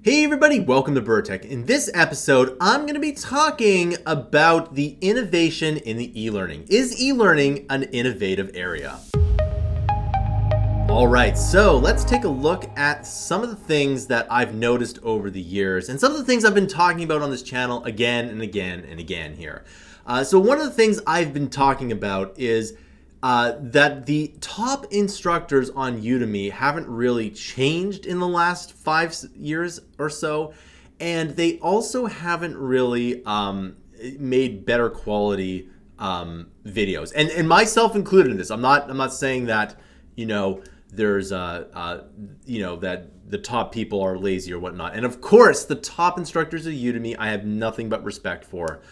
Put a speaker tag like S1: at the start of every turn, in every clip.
S1: Hey everybody, welcome to Bura. In this episode, I'm going to be talking about the innovation in the e-learning. Is e-learning an innovative area? All right, so let's take a look at some of the things that I've noticed over the years and some of the things I've been talking about on this channel again and again and again here. So one of the things I've been talking about is that the top instructors on Udemy haven't really changed in the last 5 years or so, and they also haven't really made better quality videos, and myself included in this. I'm not saying that there's that the top people are lazy or whatnot. And of course, the top instructors of Udemy, I have nothing but respect for.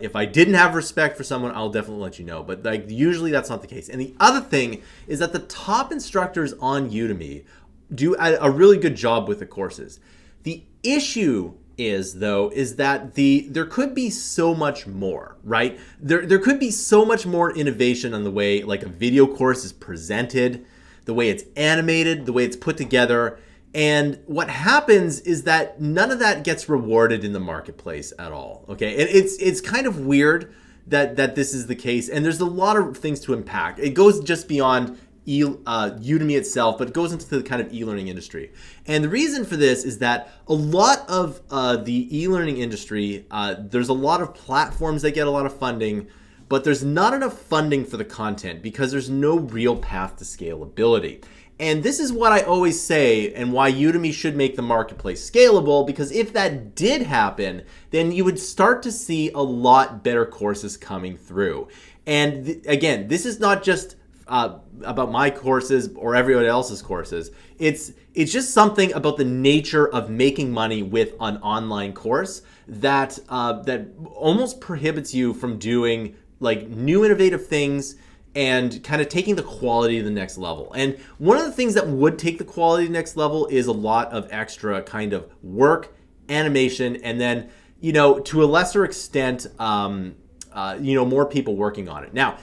S1: If I didn't have respect for someone, I'll definitely let you know. But usually that's not the case. And the other thing is that the top instructors on Udemy do a really good job with the courses. The issue is that there could be so much more, right? There could be so much more innovation on the way like a video course is presented, the way it's animated, the way it's put together. And what happens is that none of that gets rewarded in the marketplace at all. Okay, and it's kind of weird that this is the case. And there's a lot of things to unpack. It goes just beyond Udemy itself, but it goes into the kind of e-learning industry. And the reason for this is that a lot of the e-learning industry, there's a lot of platforms that get a lot of funding, but there's not enough funding for the content because there's no real path to scalability. And this is what I always say and why Udemy should make the marketplace scalable, because if that did happen, then you would start to see a lot better courses coming through. And again, this is not just about my courses or everyone else's courses. It's just something about the nature of making money with an online course that almost prohibits you from doing like new innovative things and kind of taking the quality to the next level. And one of the things that would take the quality to the next level is a lot of extra kind of work, animation, and then, to a lesser extent, more people working on it. Now,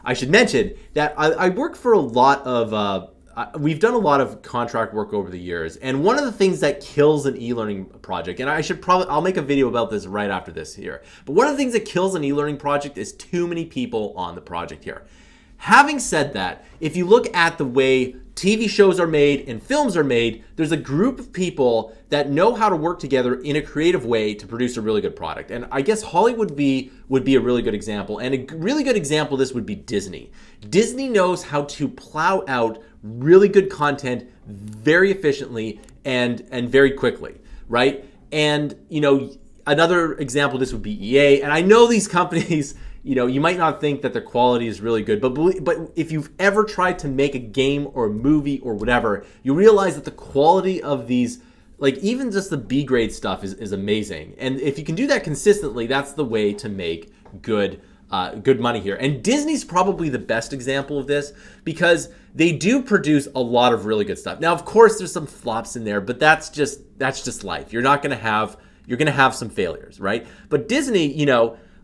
S1: I should mention that I work for a lot of, we've done a lot of contract work over the years. And one of the things that kills an e-learning project, and I'll make a video about this right after this here. But one of the things that kills an e-learning project is too many people on the project here. Having said that, if you look at the way TV shows are made and films are made, there's a group of people that know how to work together in a creative way to produce a really good product. And I guess Hollywood would be a really good example. And a really good example of this would be Disney. Disney knows how to plow out really good content very efficiently and very quickly, right? And, another example of this would be EA. And I know these companies, you might not think that their quality is really good, but if you've ever tried to make a game or a movie or whatever, you realize that the quality of these, like even just the B grade stuff is amazing. And if you can do that consistently, that's the way to make good money here. And Disney's probably the best example of this because they do produce a lot of really good stuff. Now, of course, there's some flops in there, but that's just life. You're going to have some failures, right? But Disney,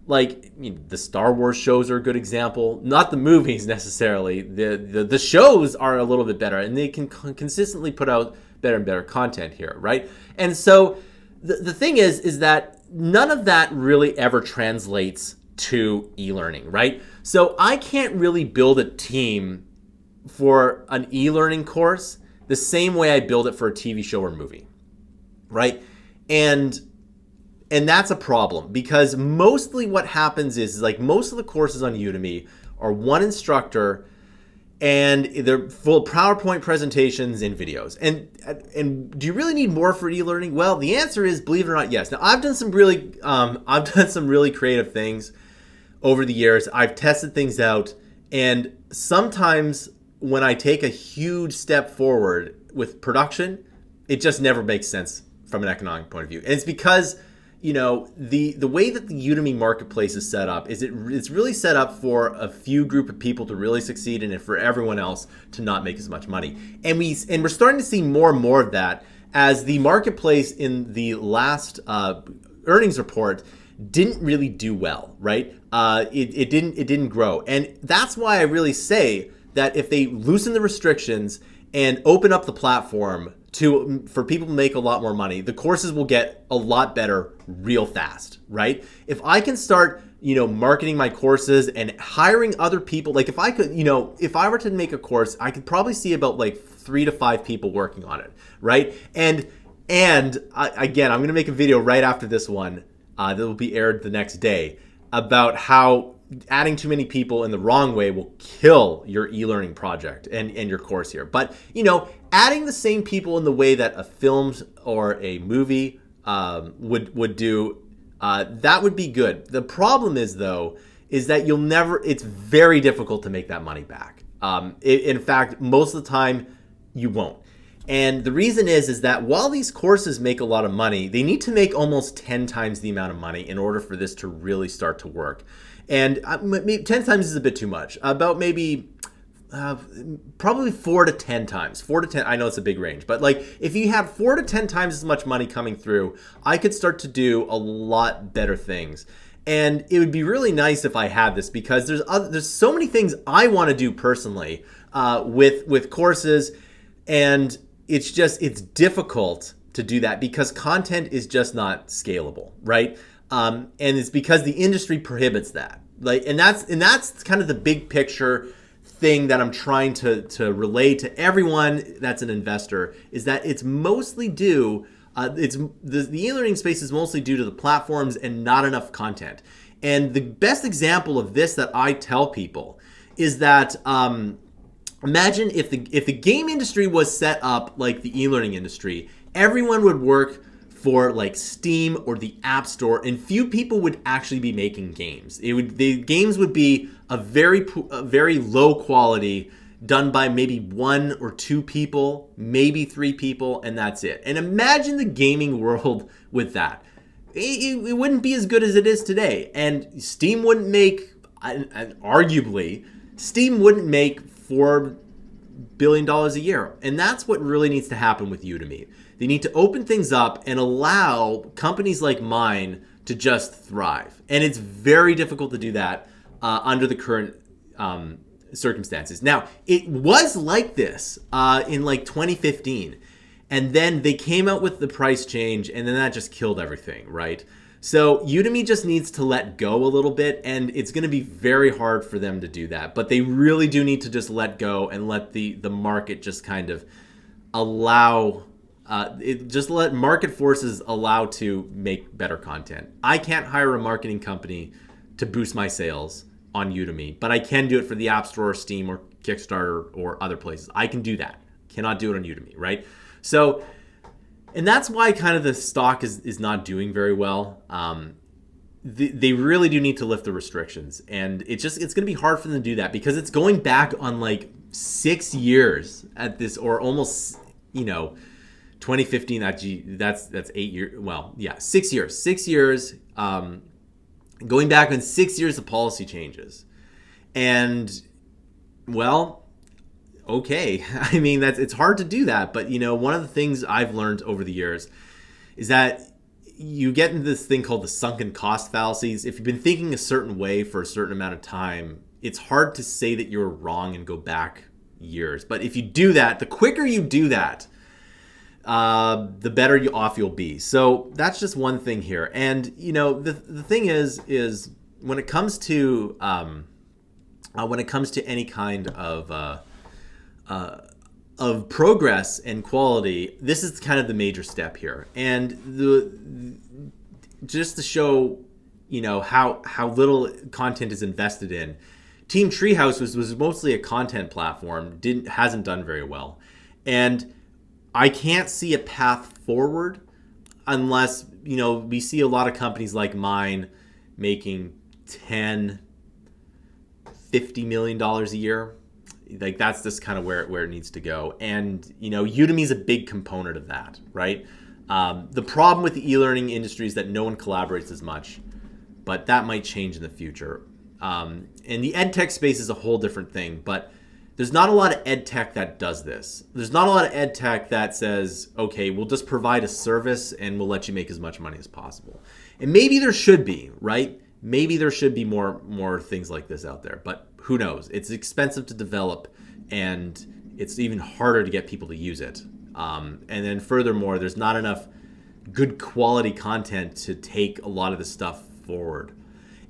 S1: the Star Wars shows are a good example. Not the movies necessarily. The shows are a little bit better, and they can consistently put out better and better content here, right? And so the thing is that none of that really ever translates to e-learning, right? So I can't really build a team for an e-learning course the same way I build it for a TV show or movie, right? And that's a problem because mostly what happens is like most of the courses on Udemy are one instructor and they're full of PowerPoint presentations and videos. And do you really need more for e-learning? Well, the answer is, believe it or not, yes. Now I've done some really creative things over the years. I've tested things out, and sometimes when I take a huge step forward with production, it just never makes sense from an economic point of view. And it's because the way that the Udemy marketplace is set up is it's really set up for a few group of people to really succeed and for everyone else to not make as much money. And we're starting to see more and more of that as the marketplace in the last earnings report didn't really do well, right? It didn't grow. And that's why I really say that if they loosen the restrictions and open up the platform for people to make a lot more money, the courses will get a lot better real fast, right? If I can start, marketing my courses and hiring other people, like if I could, if I were to make a course, I could probably see about like 3 to 5 people working on it, right? And again, I'm going to make a video right after this one that will be aired the next day about how adding too many people in the wrong way will kill your e-learning project and your course here. But, adding the same people in the way that a film or a movie would do, that would be good. The problem is, though, is that it's very difficult to make that money back. In fact, most of the time, you won't. And the reason is that while these courses make a lot of money, they need to make almost 10 times the amount of money in order for this to really start to work. And 10 times is a bit too much. About maybe probably 4 to 10 times. 4 to 10, I know it's a big range, but like if you had 4 to 10 times as much money coming through, I could start to do a lot better things. And it would be really nice if I had this, because there's so many things I want to do personally with courses, and it's difficult to do that because content is just not scalable, right? And it's because the industry prohibits that. And that's kind of the big picture thing that I'm trying to relay to everyone that's an investor, is that it's mostly due. The e-learning space is mostly due to the platforms and not enough content. And the best example of this that I tell people is that imagine if the game industry was set up like the e-learning industry, everyone would work for like Steam or the App Store, and few people would actually be making games. The games would be a very low quality, done by maybe 1 or 2 people, maybe 3 people, and that's it. And imagine the gaming world with that. It wouldn't be as good as it is today. And Steam wouldn't make, arguably, Steam wouldn't make $4 billion a year. And that's what really needs to happen with Udemy. They need to open things up and allow companies like mine to just thrive. And it's very difficult to do that under the current circumstances. Now, it was like this in like 2015. And then they came out with the price change, and then that just killed everything, right? So Udemy just needs to let go a little bit, and it's going to be very hard for them to do that. But they really do need to just let go and let the market just kind of allow, just let market forces allow to make better content. I can't hire a marketing company to boost my sales on Udemy, but I can do it for the App Store or Steam or Kickstarter or other places. I can do that. Cannot do it on Udemy, right? So, and that's why kind of the stock is not doing very well. They really do need to lift the restrictions, and it's going to be hard for them to do that because it's going back on like 6 years at this, or almost 2015. That's 8 years. Well, yeah, 6 years. 6 years. Going back on 6 years of policy changes, and well. Okay, I mean it's hard to do that, but one of the things I've learned over the years is that you get into this thing called the sunken cost fallacies. If you've been thinking a certain way for a certain amount of time, it's hard to say that you're wrong and go back years. But if you do that, the quicker you do that, the better off you'll be. So that's just one thing here. And the thing is when it comes to any kind of progress and quality, this is kind of the major step here. And just to show, how little content is invested in, Team Treehouse was mostly a content platform, hasn't done very well. And I can't see a path forward unless, we see a lot of companies like mine making $10, $50 million a year. Like that's just kind of where it needs to go. And, Udemy is a big component of that, right? The problem with the e-learning industry is that no one collaborates as much, but that might change in the future. And the ed tech space is a whole different thing, but there's not a lot of ed tech that does this. There's not a lot of ed tech that says, okay, we'll just provide a service and we'll let you make as much money as possible. And maybe there should be, right? Maybe there should be more things like this out there, but who knows? It's expensive to develop, and it's even harder to get people to use it. And then furthermore, there's not enough good quality content to take a lot of the stuff forward.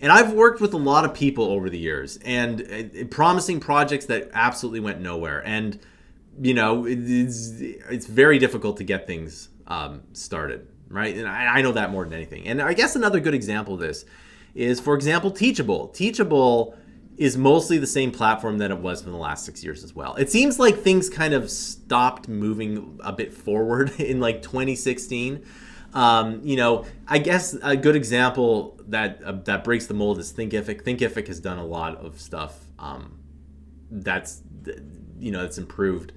S1: And I've worked with a lot of people over the years, and promising projects that absolutely went nowhere. And it's very difficult to get things started, right? And I know that more than anything. And I guess another good example of this is, for example, Teachable. Teachable is mostly the same platform that it was for the last 6 years as well. It seems like things kind of stopped moving a bit forward in like 2016. I guess a good example that breaks the mold is Thinkific. Thinkific has done a lot of stuff that's improved.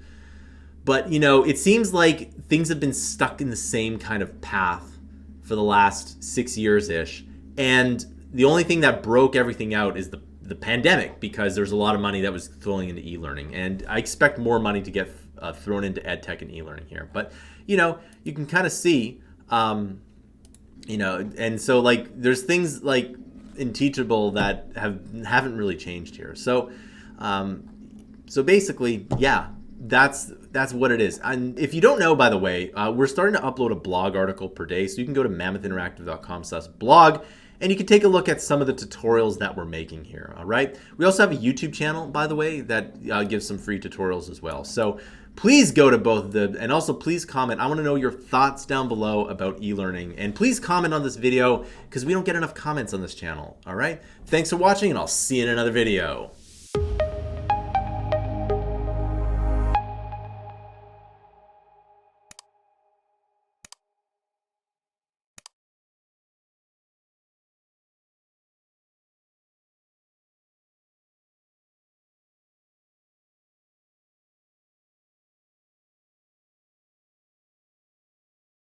S1: But, it seems like things have been stuck in the same kind of path for the last 6 years-ish. And the only thing that broke everything out is the pandemic, because there's a lot of money that was flowing into e-learning. And I expect more money to get thrown into ed tech and e-learning here. But, you can kind of see, and so like there's things like in Teachable that haven't really changed here. So basically, yeah, that's what it is. And if you don't know, by the way, we're starting to upload a blog article per day. So you can go to mammothinteractive.com/blog and you can take a look at some of the tutorials that we're making here. All right. We also have a YouTube channel, by the way, that gives some free tutorials as well. So please go to both of them, and also please comment. I want to know your thoughts down below about e-learning, and please comment on this video because we don't get enough comments on this channel. All right. Thanks for watching, and I'll see you in another video.